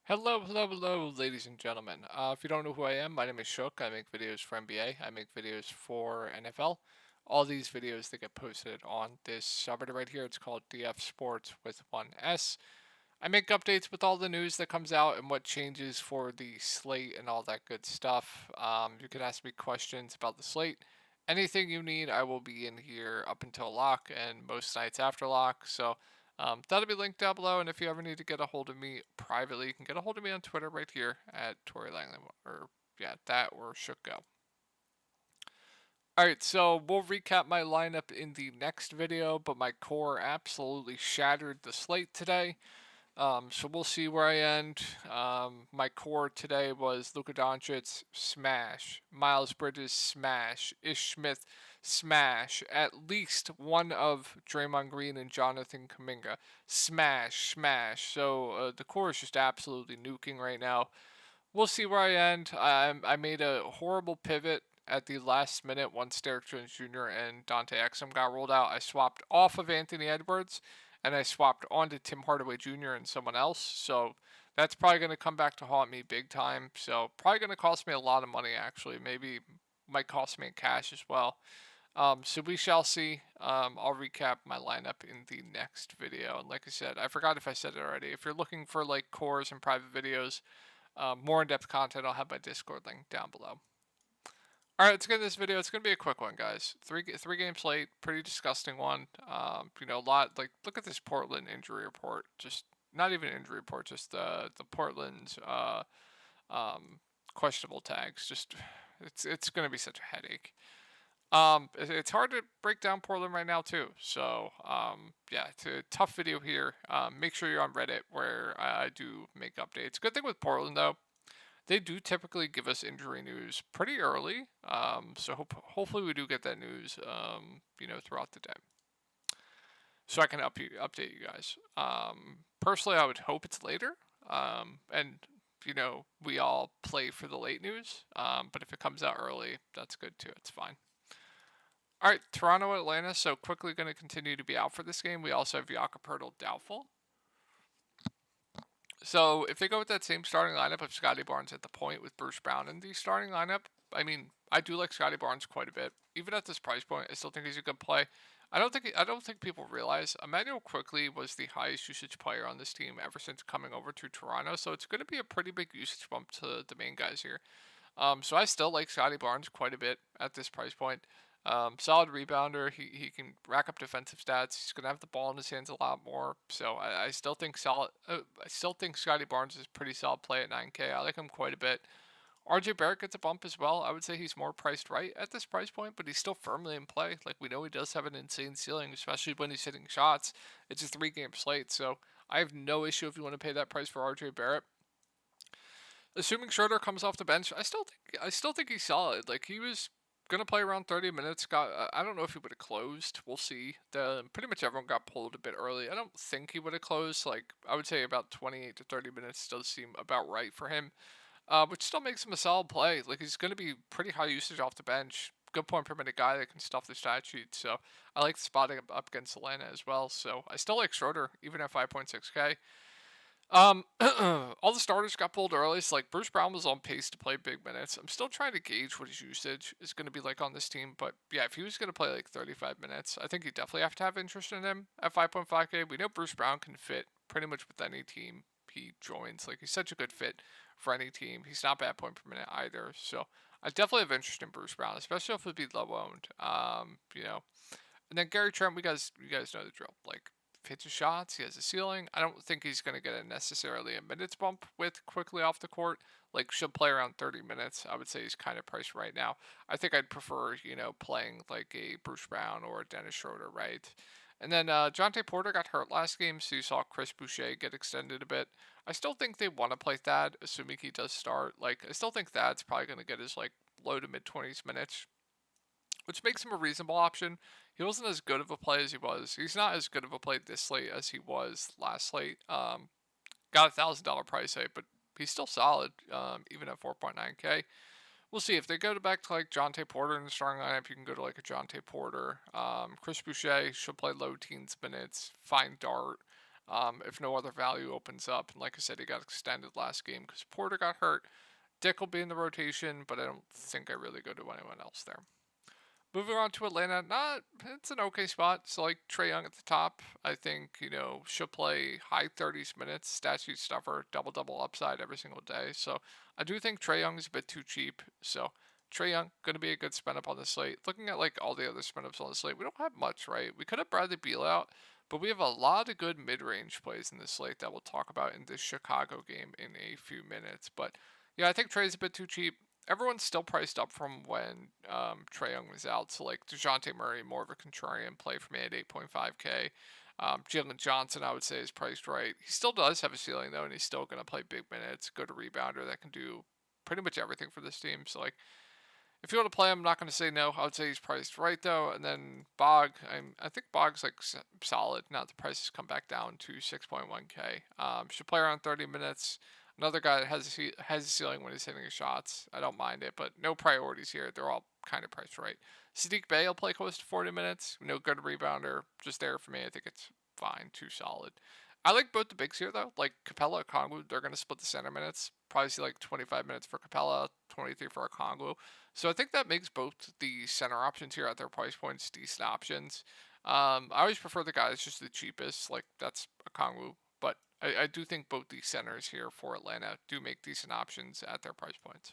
Hello, ladies and gentlemen. If you don't know who I am, my name is Shook. I make videos for NBA. I make videos for NFL. All these videos they get posted on this subreddit right here. It's called DF Sports with one S. I make updates with all the news that comes out and what changes for the slate and all that good stuff. You can ask me questions about the slate. Anything you need, I will be in here up until lock and most nights after lock. So that'll be linked down below. And if you ever need to get a hold of me privately, you can get a hold of me on Twitter right here at Tory Langley or yeah, that or Shook Go. All right, so we'll recap my lineup in the next video, but my core absolutely shattered the slate today. So we'll see where I end. My core today was Luka Doncic, smash. Miles Bridges, smash. Ish Smith, smash. At least one of Draymond Green and Jonathan Kuminga, smash. So the core is just absolutely nuking right now. We'll see where I end. I made a horrible pivot at the last minute once Derek Jones Jr. and Dante Exum got rolled out. I swapped off of Anthony Edwards and I swapped onto Tim Hardaway Jr. and someone else. So that's probably going to come back to haunt me big time. So probably going to cost me a lot of money actually. Maybe might cost me in cash as well. So we shall see. I'll recap my lineup in the next video. And like I said, I forgot if I said it already. If you're looking for like cores and private videos, more in-depth content, I'll have my Discord link down below. All right, let's get into this video. It's gonna be a quick one, guys. Three game slate, pretty disgusting one. A lot like look at this Portland injury report. Just not even an injury report, just the Portland's questionable tags. Just it's gonna be such a headache. It's hard to break down Portland right now too. So yeah, it's a tough video here. Make sure you're on Reddit where I do make updates. Good thing with Portland though, they do typically give us injury news pretty early. So hopefully we do get that news, throughout the day. So I can update you guys. Personally, I would hope it's later. And we all play for the late news. But if it comes out early, that's good too. It's fine. All right, Toronto, Atlanta. So quickly going to continue to be out for this game. We also have Jakob Poeltl doubtful. So if they go with that same starting lineup of Scotty Barnes at the point with Bruce Brown in the starting lineup, I mean, I do like Scotty Barnes quite a bit. Even at this price point, I still think he's a good play. I don't think people realize Emmanuel Quickly was the highest usage player on this team ever since coming over to Toronto. So it's going to be a pretty big usage bump to the main guys here. So I still like Scotty Barnes quite a bit at this price point. Solid rebounder. He can rack up defensive stats. He's gonna have the ball in his hands a lot more. So I still think solid. I still think Scotty Barnes is pretty solid play at 9K. I like him quite a bit. RJ Barrett gets a bump as well. I would say he's more priced right at this price point, but he's still firmly in play. Like we know he does have an insane ceiling, especially when he's hitting shots. It's a 3 game slate, so I have no issue if you want to pay that price for RJ Barrett. Assuming Schroeder comes off the bench, I still think he's solid. Like he was gonna play around 30 minutes. I don't know if he would have closed. We'll see. Pretty much everyone got pulled a bit early. I don't think he would have closed. Like I would say about 28 to 30 minutes does seem about right for him. Which still makes him a solid play. Like he's gonna be pretty high usage off the bench. Good point per minute guy that can stuff the stat sheet. So I like spotting him up against Atlanta as well. So I still like Schroeder even at 5.6K. All the starters got pulled early, so like Bruce Brown was on pace to play big minutes. I'm still trying to gauge what his usage is going to be like on this team, but yeah, if he was going to play like 35 minutes, I think you definitely have to have interest in him at 5.5K. We know Bruce Brown can fit pretty much with any team he joins. Like he's such a good fit for any team. He's not bad point per minute either, so I definitely have interest in Bruce Brown, especially if it would be low owned. And then Gary Trent, you guys know the drill. Like hits his shots, he has a ceiling. I don't think he's going to get necessarily a minutes bump with quickly off the court. Like should play around 30 minutes. I would say he's kind of priced right now. I think I'd prefer playing like a Bruce Brown or a Dennis Schroeder, right? And then Jonte Porter got hurt last game, so you saw Chris Boucher get extended a bit. I still think they want to play Thad, assuming he does start. Like I still think Thad's probably going to get his like low to mid 20s minutes, which makes him a reasonable option. He wasn't as good of a play as he was. He's not as good of a play this slate as he was last slate. Got $1,000 price tag, but he's still solid, even at 4.9K. We'll see if they go back to like Jonte Porter in the starting lineup. You can go to like a Jonte Porter. Chris Boucher should play low teens minutes. Fine dart. if no other value opens up. And like I said, he got extended last game because Porter got hurt. Dick will be in the rotation, but I don't think I really go to anyone else there. Moving on to Atlanta, it's an okay spot. So like Trae Young at the top, I think she'll play high 30s minutes, stat sheet stuffer, double upside every single day. So I do think Trae Young is a bit too cheap. So Trae Young going to be a good spin up on the slate. Looking at like all the other spin ups on the slate, we don't have much, right? We could have Bradley Beal out, but we have a lot of good mid range plays in the slate that we'll talk about in this Chicago game in a few minutes. But yeah, I think Trae's a bit too cheap. Everyone's still priced up from when Trae Young was out. So like DeJounte Murray, more of a contrarian play for me at 8.5K. Jalen Johnson, I would say, is priced right. He still does have a ceiling though, and he's still going to play big minutes. Good rebounder that can do pretty much everything for this team. So like, if you want to play him, I'm not going to say no. I would say he's priced right though. And then Bog, I think Bog's like solid. Now the prices come back down to 6.1K. Should play around 30 minutes. Another guy that has a ceiling when he's hitting his shots. I don't mind it, but no priorities here. They're all kind of priced right. Sadiq Bey will play close to 40 minutes. No good rebounder, just there for me. I think it's fine, too solid. I like both the bigs here though. Like Capella and Kongwu, they're gonna split the center minutes. Probably see like 25 minutes for Capella, 23 for Kongwu. So I think that makes both the center options here at their price points decent options. I always prefer the guys just the cheapest, like that's a Kongwu, but I do think both the centers here for Atlanta do make decent options at their price points.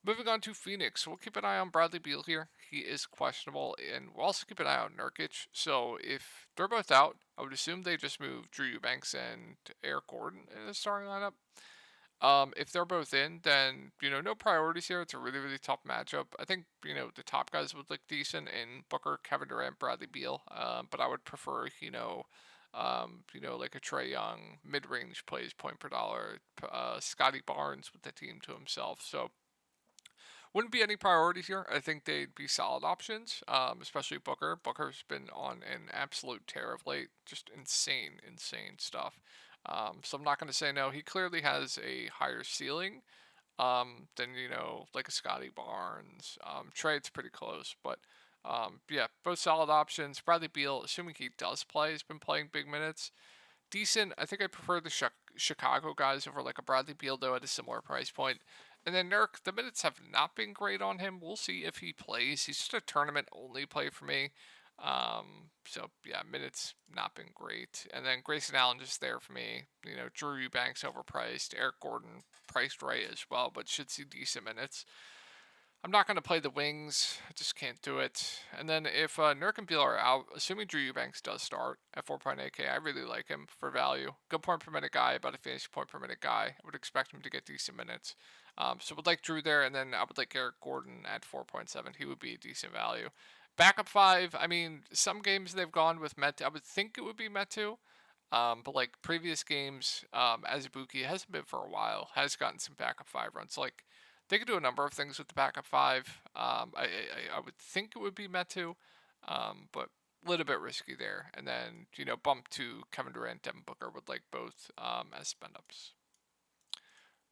Moving on to Phoenix, we'll keep an eye on Bradley Beal here. He is questionable, and we'll also keep an eye on Nurkic. So if they're both out, I would assume they just move Drew Eubanks and Eric Gordon in the starting lineup. If they're both in, then no priorities here. It's a really tough matchup. I think the top guys would look decent in Booker, Kevin Durant, Bradley Beal. But I would prefer like a Trae Young mid-range plays point per dollar. Scotty Barnes with the team to himself. So wouldn't be any priorities here. I think they'd be solid options, especially Booker. Booker's been on an absolute tear of late. Just insane stuff. So I'm not going to say no. He clearly has a higher ceiling than, like a Scotty Barnes. Trade's pretty close, but yeah, both solid options. Bradley Beal, assuming he does play, has been playing big minutes. Decent. I think I prefer the Chicago guys over like a Bradley Beal, though, at a similar price point. And then Nurk, the minutes have not been great on him. We'll see if he plays. He's just a tournament only play for me. So yeah, minutes not been great. And then Grayson Allen just there for me. Drew Eubanks overpriced. Eric Gordon priced right as well, but should see decent minutes. I'm not going to play the wings. I just can't do it. And then if Nurk and Beal are out, assuming Drew Eubanks does start at 4.8K, I really like him for value. Good point per minute guy, about a fantasy point per minute guy. I would expect him to get decent minutes. So would like Drew there, and then I would like Eric Gordon at 4.7. He would be a decent value. Backup 5, I mean, some games they've gone with Met. I would think it would be Metu. But like previous games, Azubuike hasn't been for a while, has gotten some backup 5 runs. Like, they could do a number of things with the backup 5. I would think it would be Metu, but a little bit risky there. And then, bump to Kevin Durant, Devin Booker would like both as spend ups.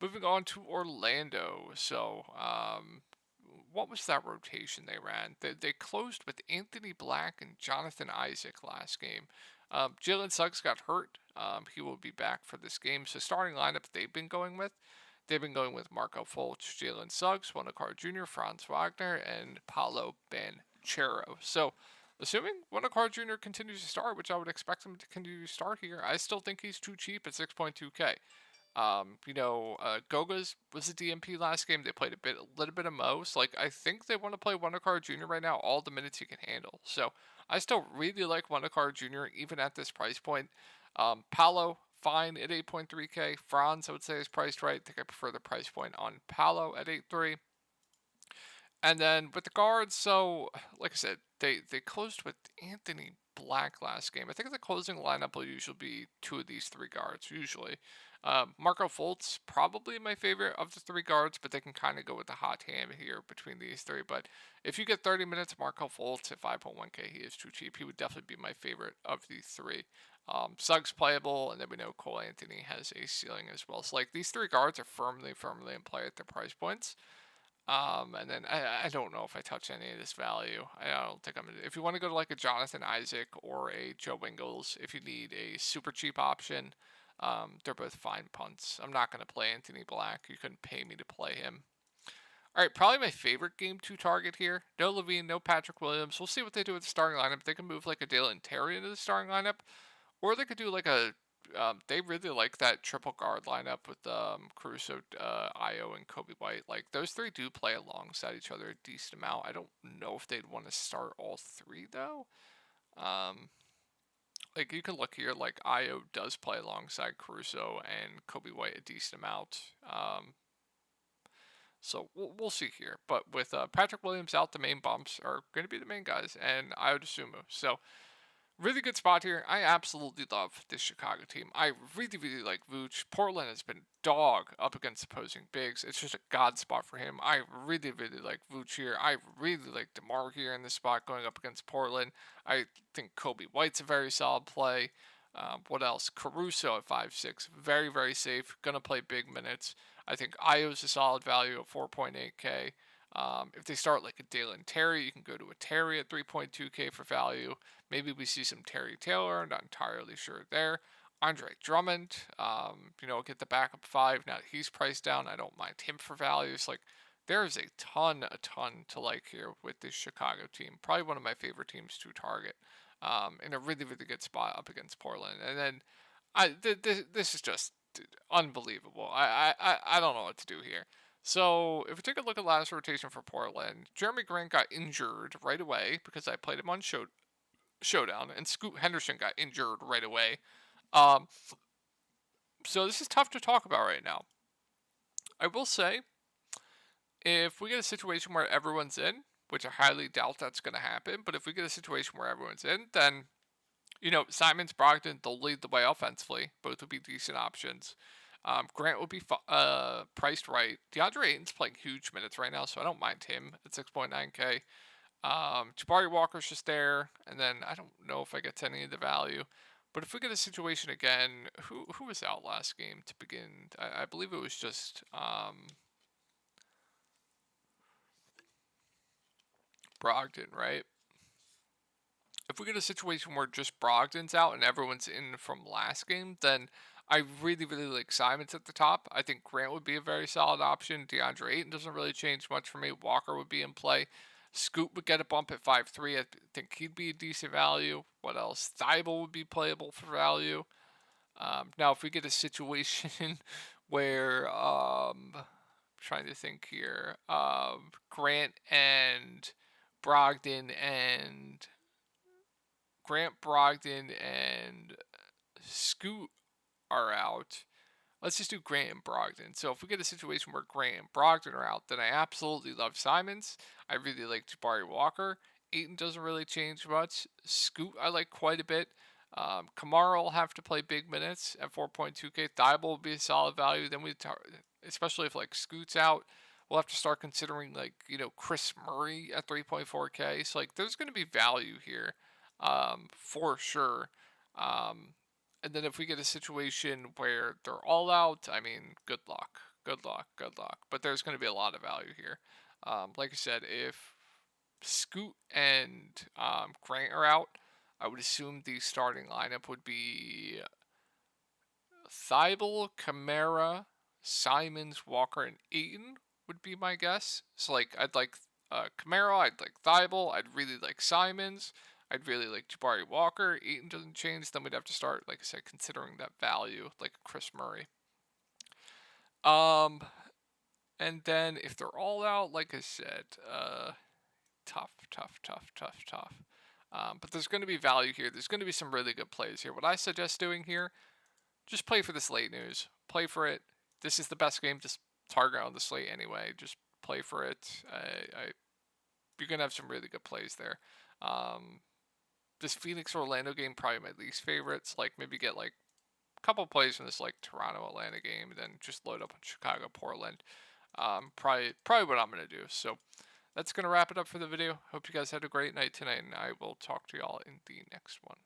Moving on to Orlando. So, what was that rotation they ran? They closed with Anthony Black and Jonathan Isaac last game. Jalen Suggs got hurt. He will be back for this game. So starting lineup they've been going with Marco Fultz, Jalen Suggs, Wendell Jr., Franz Wagner, and Paolo Banchero. So assuming Wendell Jr. continues to start, which I would expect him to continue to start here, I still think he's too cheap at 6.2K. Goga's was a DMP last game. They played a little bit of Mo. So like I think they want to play Wendell Jr. right now, all the minutes he can handle. So I still really like Wendell Jr. even at this price point. Paolo fine at 8.3K. Franz I would say is priced right. I think I prefer the price point on Paolo at 8.3. And then with the guards, so like I said, they closed with Anthony Black last game. I think the closing lineup will usually be two of these three guards, usually. Marco Fultz, probably my favorite of the three guards, but they can kind of go with the hot hand here between these three. But if you get 30 minutes, Marco Fultz at 5.1K, he is too cheap. He would definitely be my favorite of these three. Suggs playable, and then we know Cole Anthony has a ceiling as well. So like these three guards are firmly in play at their price points. And then I don't know if I touch any of this value. I don't think I'm gonna. If you want to go to like a Jonathan Isaac or a Joe Ingles, if you need a super cheap option, they're both fine punts. I'm not gonna play Anthony Black. You couldn't pay me to play him. All right, probably my favorite game to target here. No Levine, no Patrick Williams. We'll see what they do with the starting lineup. They can move like a Dalen Terry into the starting lineup, or they could do like a. They really like that triple guard lineup with Caruso, Io, and Kobe White. Like those three do play alongside each other a decent amount. I don't know if they'd want to start all three though. Like you can look here, like Io does play alongside Caruso and Kobe White a decent amount. So we'll see here. But with Patrick Williams out, the main bumps are going to be the main guys, and Io DeSumo. So really good spot here. I absolutely love this Chicago team. I really, really like Vooch. Portland has been dog up against opposing bigs. It's just a god spot for him. I really, really like Vooch here. I really like DeMar here in this spot going up against Portland. I think Kobe White's a very solid play. What else? Caruso at 5'6". Very, very safe. Going to play big minutes. I think Io's a solid value at 4.8K. If they start like a Dalen Terry, you can go to a Terry at 3.2K for value. Maybe we see some Terry Taylor, not entirely sure there. Andre Drummond, get the backup 5. Now that he's priced down, I don't mind him for values. Like, there's a ton to like here with this Chicago team. Probably one of my favorite teams to target. In a really, really good spot up against Portland. And then this is just unbelievable. I don't know what to do here. So if we take a look at last rotation for Portland, Jeremy Grant got injured right away because I played him on Showdown, and Scoot Henderson got injured right away. Um, so this is tough to talk about right now. I will say, if we get a situation where everyone's in, which I highly doubt that's going to happen, but if we get a situation where everyone's in, then Simons, Brogdon, they'll lead the way offensively. Both would be decent options. Grant would be priced right. DeAndre Ayton's playing huge minutes right now, so I don't mind him at 6.9K. Jabari Walker's just there, and then I don't know if I get to any of the value. But if we get a situation again, who was out last game to begin? I believe it was just Brogdon, right? If we get a situation where just Brogdon's out and everyone's in from last game, then I really, really like Simons at the top. I think Grant would be a very solid option. DeAndre Ayton doesn't really change much for me. Walker would be in play. Scoot would get a bump at 5'3". I think he'd be a decent value. What else? Thibault would be playable for value. Now, if we get a situation where, trying to think here, Grant and Brogdon and Grant, Brogdon, and Scoot are out. Let's just do Grant and Brogdon. So if we get a situation where Grant and Brogdon are out, then I absolutely love Simons. I really like Jabari Walker. Ayton doesn't really change much. Scoot I like quite a bit. Kamara will have to play big minutes at 4.2K. Thibault will be a solid value. Then especially if like Scoot's out, we'll have to start considering like Chris Murray at 3.4K. So like there's going to be value here, for sure. And then if we get a situation where they're all out, I mean, good luck. Good luck. Good luck. But there's going to be a lot of value here. Like I said, if Scoot and Grant are out, I would assume the starting lineup would be Thibault, Kamara, Simons, Walker, and Ayton would be my guess. So, like, I'd like Kamara, I'd like Thibault, I'd really like Simons, I'd really like Jabari Walker. Ayton doesn't change, then we'd have to start, like I said, considering that value, like Chris Murray. And then if they're all out, like I said, tough. But there's going to be value here. There's going to be some really good plays here. What I suggest doing here, just play for the Slate news. Play for it. This is the best game to target on the slate anyway. Just play for it. You're going to have some really good plays there. This Phoenix Orlando game, probably my least favorites. Like maybe get like a couple plays from this like Toronto Atlanta game, and then just load up on Chicago Portland. Probably what I'm going to do. So that's going to wrap it up for the video. Hope you guys had a great night tonight, and I will talk to y'all in the next one.